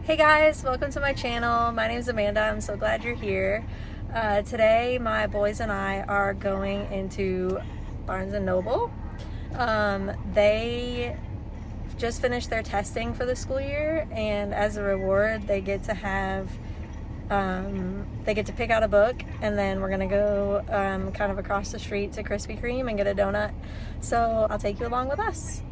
Hey guys, welcome to my channel. My name is Amanda. I'm so glad you're here. Today my boys and I are going into Barnes & Noble. They just finished their testing for the school year, and as a reward they get to have they get to pick out a book, and then we're gonna go kind of across the street to Krispy Kreme and get a donut. So I'll take you along with us.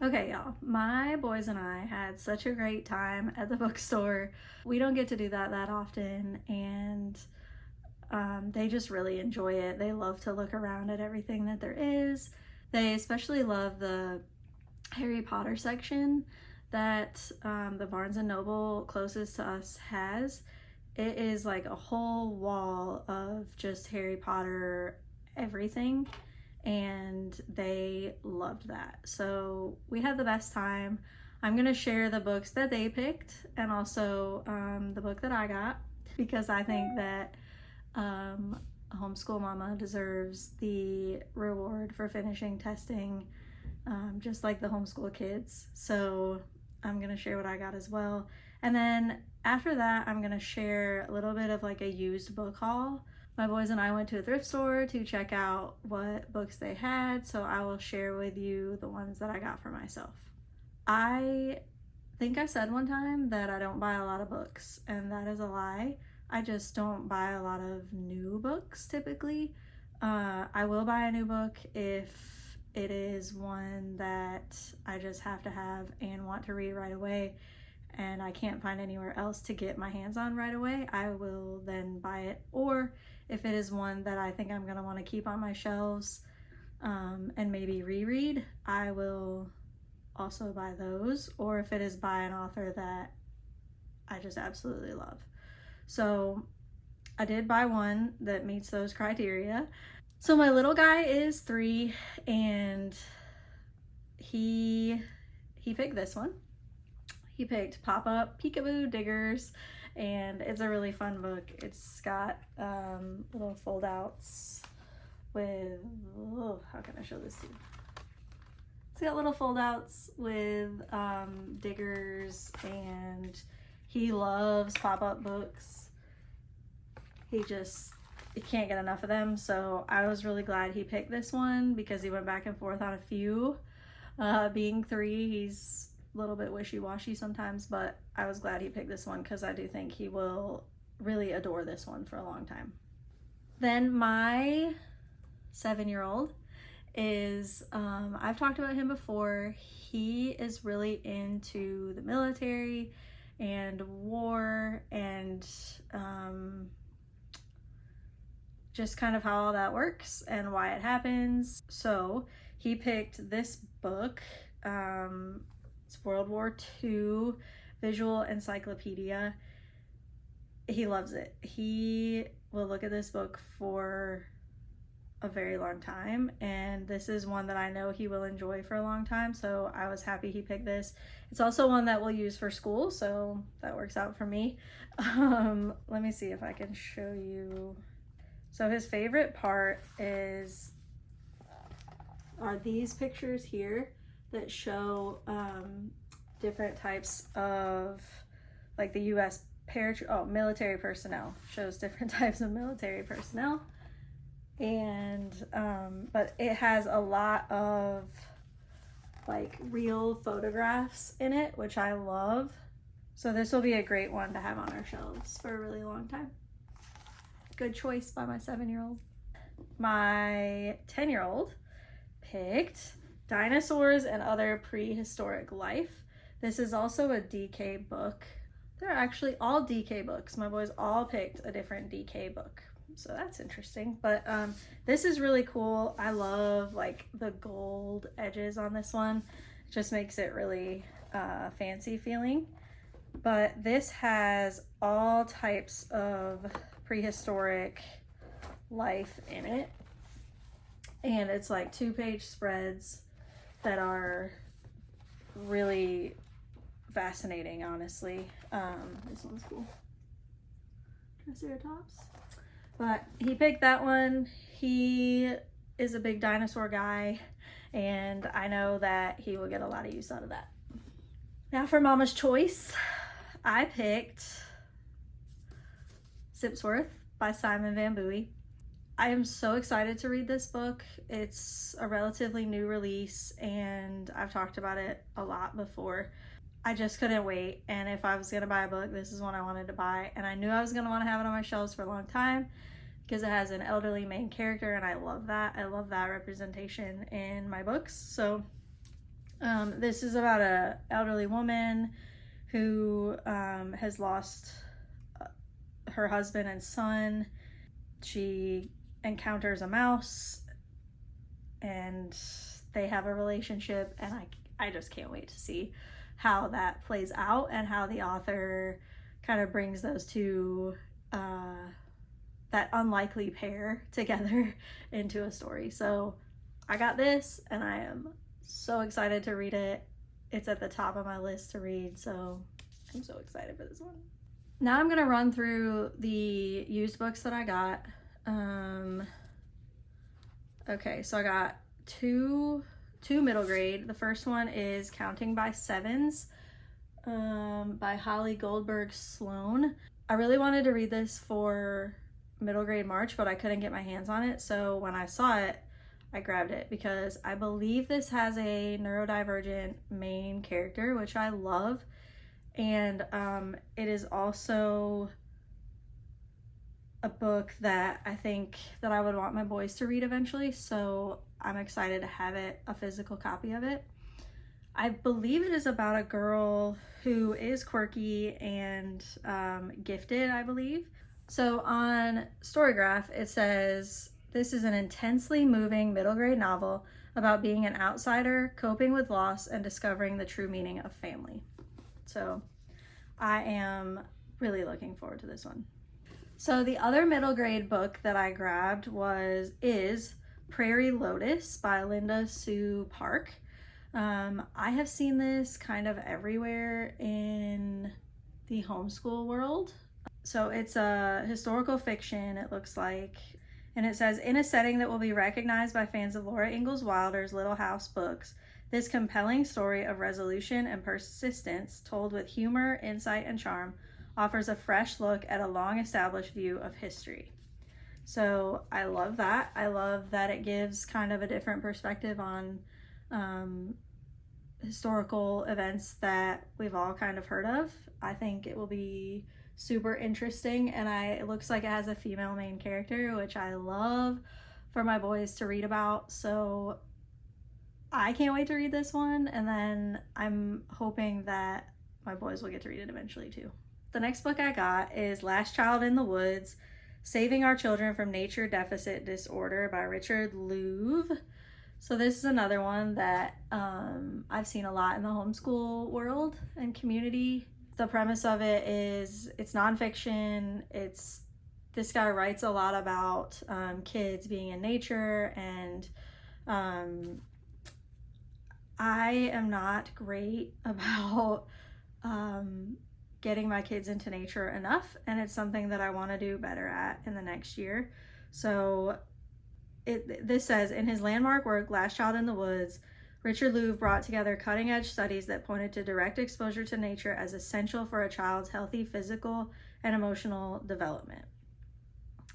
Okay, y'all, my boys and I had such a great time at the bookstore. We don't get to do that often, and they just really enjoy it. They love to look around at everything that there is. They especially love the Harry Potter section that the Barnes & Noble closest to us has. It is like a whole wall of just Harry Potter everything, and they loved that. So we had the best time. I'm gonna share the books that they picked and also the book that I got, because I think that a homeschool mama deserves the reward for finishing testing, just like the homeschool kids. So I'm gonna share what I got as well. And then after that, I'm gonna share a little bit of like a used book haul. My boys and I went to a thrift store to check out what books they had, so I will share with you the ones that I got for myself. I think I said one time that I don't buy a lot of books, and that is a lie. I just don't buy a lot of new books typically. I will buy a new book if it is one that I just have to have and want to read right away, and I can't find anywhere else to get my hands on right away. I will then buy it. Or if it is one that I think I'm going to want to keep on my shelves and maybe reread, I will also buy those. Or if it is by an author that I just absolutely love. So I did buy one that meets those criteria. So my little guy is 3, and he picked this one. He picked Pop-Up Peekaboo Diggers, and it's a really fun book. It's got little fold-outs with, how can I show this to you? It's got little fold-outs with diggers, and he loves pop-up books. He can't get enough of them, so I was really glad he picked this one because he went back and forth on a few. Being 3, he's a little bit wishy-washy sometimes, but I was glad he picked this one because I do think he will really adore this one for a long time. Then my 7-year-old is, I've talked about him before. He is really into the military and war and just kind of how all that works and why it happens. So he picked this book. It's World War II Visual Encyclopedia. He loves it. He will look at this book for a very long time, and this is one that I know he will enjoy for a long time, so I was happy he picked this. It's also one that we'll use for school, so that works out for me. Let me see if I can show you. So his favorite part are these pictures here that show different types of, like the U.S. military personnel. Shows different types of military personnel. And but it has a lot of like real photographs in it, which I love. So this will be a great one to have on our shelves for a really long time. Good choice by my 7-year-old. My 10-year-old picked Dinosaurs and Other Prehistoric Life. This is also a DK book. They're actually all DK books. My boys all picked a different DK book, so that's interesting. But this is really cool. I love like the gold edges on this one. It just makes it really fancy feeling. But this has all types of prehistoric life in it, and it's like 2-page spreads that are really fascinating, honestly. This one's cool. Triceratops. But he picked that one. He is a big dinosaur guy, and I know that he will get a lot of use out of that. Now for Mama's choice, I picked Sipsworth by Simon Van Buie. I am so excited to read this book. It's a relatively new release, and I've talked about it a lot before. I just couldn't wait, and if I was going to buy a book, this is one I wanted to buy, and I knew I was going to want to have it on my shelves for a long time because it has an elderly main character, and I love that. I love that representation in my books. So this is about an elderly woman who has lost her husband and son. She encounters a mouse, and they have a relationship, and I just can't wait to see how that plays out and how the author kind of brings those two, that unlikely pair together into a story. So I got this and I am so excited to read it. It's at the top of my list to read, so I'm so excited for this one. Now I'm gonna run through the used books that I got. Okay, so I got two middle grade. The first one is Counting by Sevens by Holly Goldberg Sloan. I really wanted to read this for middle grade March, but I couldn't get my hands on it. So when I saw it, I grabbed it because I believe this has a neurodivergent main character, which I love. And it is also a book that I think that I would want my boys to read eventually. So I'm excited to have it, a physical copy of it. I believe it is about a girl who is quirky and gifted, I believe. So on Storygraph, it says, this is an intensely moving middle grade novel about being an outsider, coping with loss, and discovering the true meaning of family. So I am really looking forward to this one. So the other middle grade book that I grabbed is Prairie Lotus by Linda Sue Park. I have seen this kind of everywhere in the homeschool world. So it's a historical fiction, it looks like, and it says, in a setting that will be recognized by fans of Laura Ingalls Wilder's Little House books, this compelling story of resolution and persistence, told with humor, insight, and charm, offers a fresh look at a long-established view of history. So I love that. I love that it gives kind of a different perspective on historical events that we've all kind of heard of. I think it will be super interesting, and it looks like it has a female main character, which I love for my boys to read about. So I can't wait to read this one, and then I'm hoping that my boys will get to read it eventually too. The next book I got is Last Child in the Woods, Saving Our Children from Nature Deficit Disorder by Richard Louv. So this is another one that I've seen a lot in the homeschool world and community. The premise of it is it's nonfiction. This guy writes a lot about kids being in nature, and I am not great about getting my kids into nature enough, and it's something that I want to do better at in the next year. So this says, in his landmark work, Last Child in the Woods, Richard Louv brought together cutting-edge studies that pointed to direct exposure to nature as essential for a child's healthy physical and emotional development.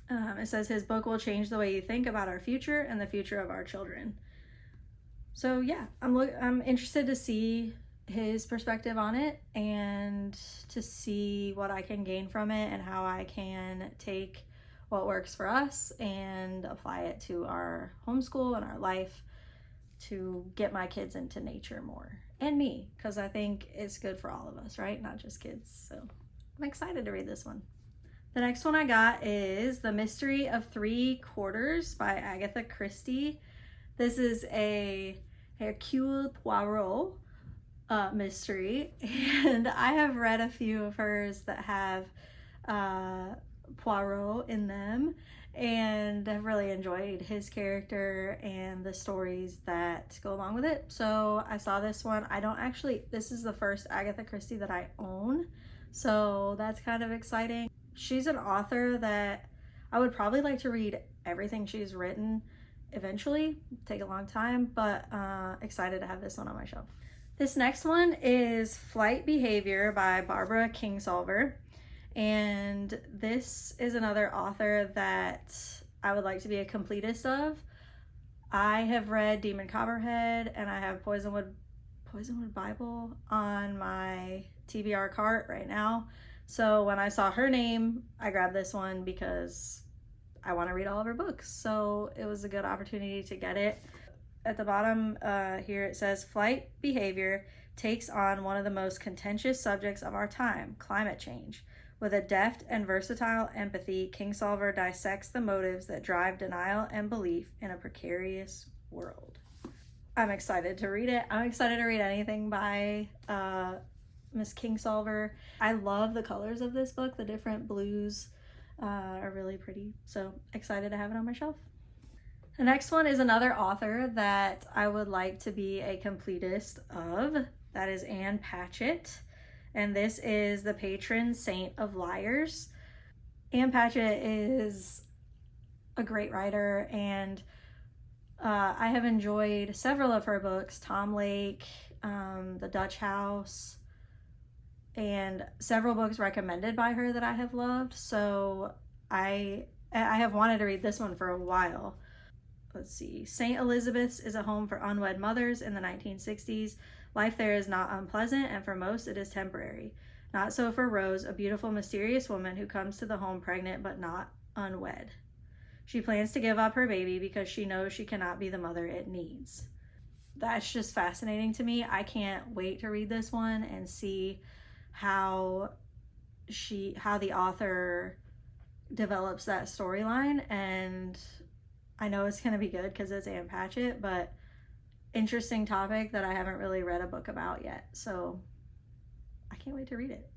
It says his book will change the way you think about our future and the future of our children. So yeah, I'm interested to see his perspective on it and to see what I can gain from it and how I can take what works for us and apply it to our homeschool and our life to get my kids into nature more, and me, because I think it's good for all of us, right? Not just kids. So I'm excited to read this one. The next one I got is The Mystery of Three Quarters by Agatha Christie. This is a Hercule Poirot mystery, and I have read a few of hers that have Poirot in them, and I've really enjoyed his character and the stories that go along with it. So I saw this one. This is the first Agatha Christie that I own, so that's kind of exciting. She's an author that I would probably like to read everything she's written eventually. Take a long time, but excited to have this one on my shelf. This next one is Flight Behavior by Barbara Kingsolver. And this is another author that I would like to be a completist of. I have read Demon Copperhead, and I have Poisonwood Bible on my TBR cart right now. So when I saw her name, I grabbed this one because I want to read all of her books. So it was a good opportunity to get it. At the bottom here it says, Flight Behavior takes on one of the most contentious subjects of our time, climate change. With a deft and versatile empathy, Kingsolver dissects the motives that drive denial and belief in a precarious world. I'm excited to read it. I'm excited to read anything by Miss Kingsolver. I love the colors of this book. The different blues are really pretty. So excited to have it on my shelf. The next one is another author that I would like to be a completist of. That is Anne Patchett. And this is The Patron Saint of Liars. Anne Patchett is a great writer, and I have enjoyed several of her books, Tom Lake, The Dutch House, and several books recommended by her that I have loved. So I have wanted to read this one for a while. Let's see. St. Elizabeth's is a home for unwed mothers in the 1960s. Life there is not unpleasant, and for most it is temporary. Not so for Rose, a beautiful, mysterious woman who comes to the home pregnant but not unwed. She plans to give up her baby because she knows she cannot be the mother it needs. That's just fascinating to me. I can't wait to read this one and see how the author develops that storyline, and I know it's going to be good because it's Anne Patchett, but interesting topic that I haven't really read a book about yet. So I can't wait to read it.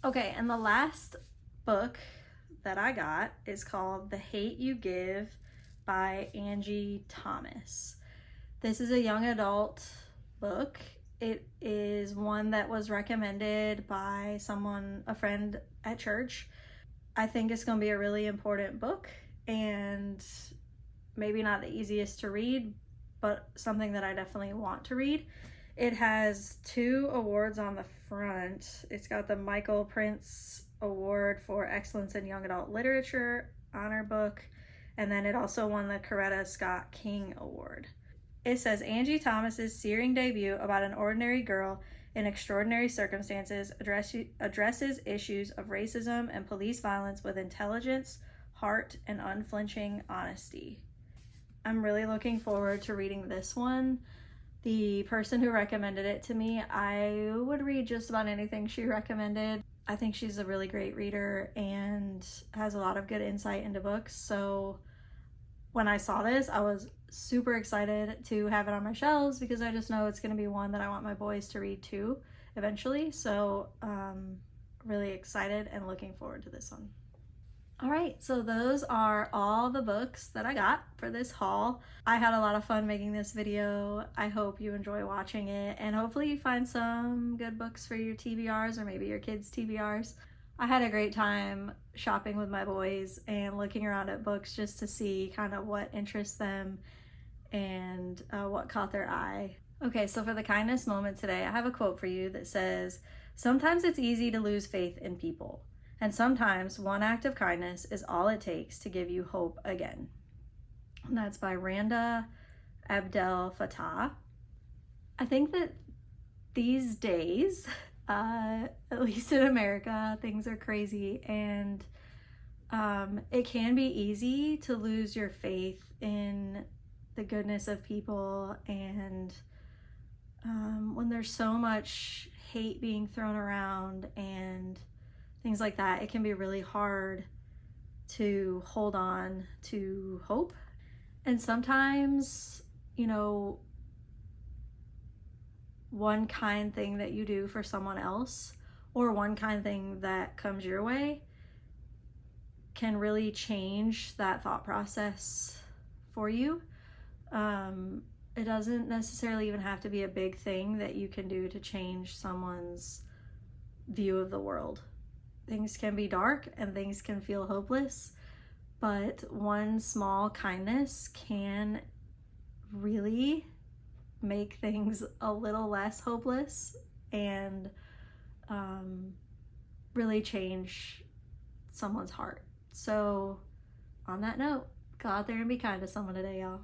Okay, and the last book that I got is called The Hate You Give by Angie Thomas. This is a young adult book. It is one that was recommended by a friend at church. I think it's going to be a really important book, and maybe not the easiest to read, but something that I definitely want to read. It has 2 awards on the front. It's got the Michael Prince Award for Excellence in Young Adult Literature honor book, and then it also won the Coretta Scott King Award. It says Angie Thomas's searing debut about an ordinary girl in extraordinary circumstances addresses issues of racism and police violence with intelligence, heart, and unflinching honesty. I'm really looking forward to reading this one. The person who recommended it to me, I would read just about anything she recommended. I think she's a really great reader and has a lot of good insight into books. So when I saw this, I was super excited to have it on my shelves because I just know it's going to be one that I want my boys to read too eventually. So really excited and looking forward to this one. All right, so those are all the books that I got for this haul. I had a lot of fun making this video. I hope you enjoy watching it, and hopefully you find some good books for your TBRs or maybe your kids' TBRs. I had a great time shopping with my boys and looking around at books just to see kind of what interests them and what caught their eye. Okay, so for the kindness moment today, I have a quote for you that says, "Sometimes it's easy to lose faith in people. And sometimes one act of kindness is all it takes to give you hope again." And that's by Randa Abdel Fattah. I think that these days, at least in America, things are crazy, and it can be easy to lose your faith in the goodness of people, and when there's so much hate being thrown around and things like that, it can be really hard to hold on to hope. And sometimes, one kind thing that you do for someone else or one kind thing that comes your way can really change that thought process for you. It doesn't necessarily even have to be a big thing that you can do to change someone's view of the world. Things can be dark and things can feel hopeless, but one small kindness can really make things a little less hopeless and really change someone's heart. So on that note, go out there and be kind to someone today, y'all.